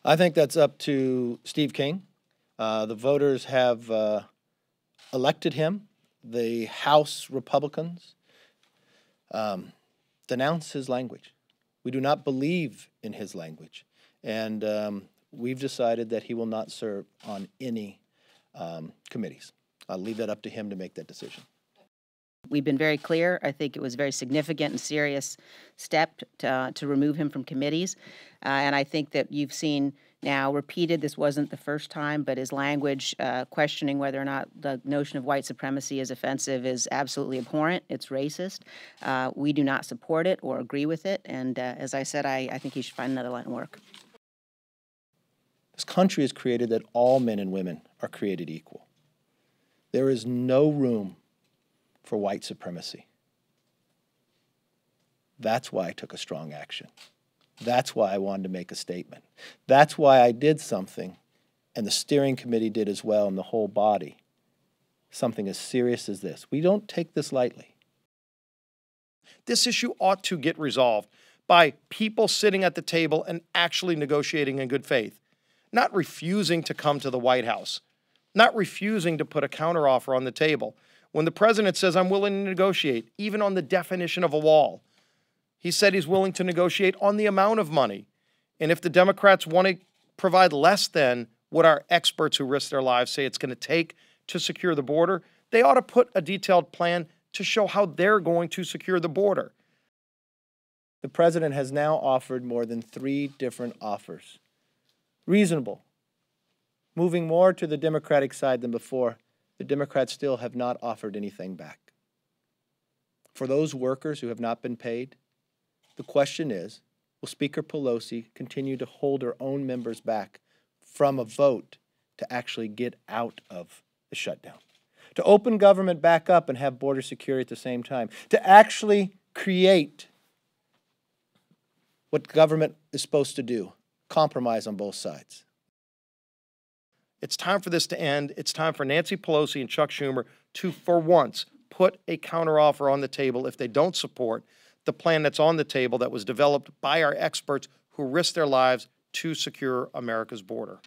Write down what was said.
I think that's up to Steve King. The voters have elected him. The House Republicans denounce his language. We do not believe in his language. And we've decided that he will not serve on any committees. I'll leave that up to him to make that decision. We've been very clear. I think it was a very significant and serious step to remove him from committees. And I think that you've seen now repeated, this wasn't the first time, but his language questioning whether or not the notion of white supremacy is offensive is absolutely abhorrent. It's racist. We do not support it or agree with it. And as I said, I think he should find another line of work. This country is created that all men and women are created equal. There is no room for white supremacy. That's why I took a strong action. That's why I wanted to make a statement. That's why I did something, and the steering committee did as well, and the whole body. Something as serious as this. We don't take this lightly. This issue ought to get resolved by people sitting at the table and actually negotiating in good faith, not refusing to come to the White House, not refusing to put a counteroffer on the table. When the president says, I'm willing to negotiate, even on the definition of a wall, he said he's willing to negotiate on the amount of money. And if the Democrats want to provide less than what our experts who risk their lives say it's going to take to secure the border, they ought to put a detailed plan to show how they're going to secure the border. The president has now offered more than 3 different offers. Reasonable. Moving more to the Democratic side than before, the Democrats still have not offered anything back. For those workers who have not been paid, the question is, will Speaker Pelosi continue to hold her own members back from a vote to actually get out of the shutdown? To open government back up and have border security at the same time? To actually create what government is supposed to do, compromise on both sides. It's time for this to end. It's time for Nancy Pelosi and Chuck Schumer to, for once, put a counteroffer on the table if they don't support the plan that's on the table that was developed by our experts who risk their lives to secure America's border.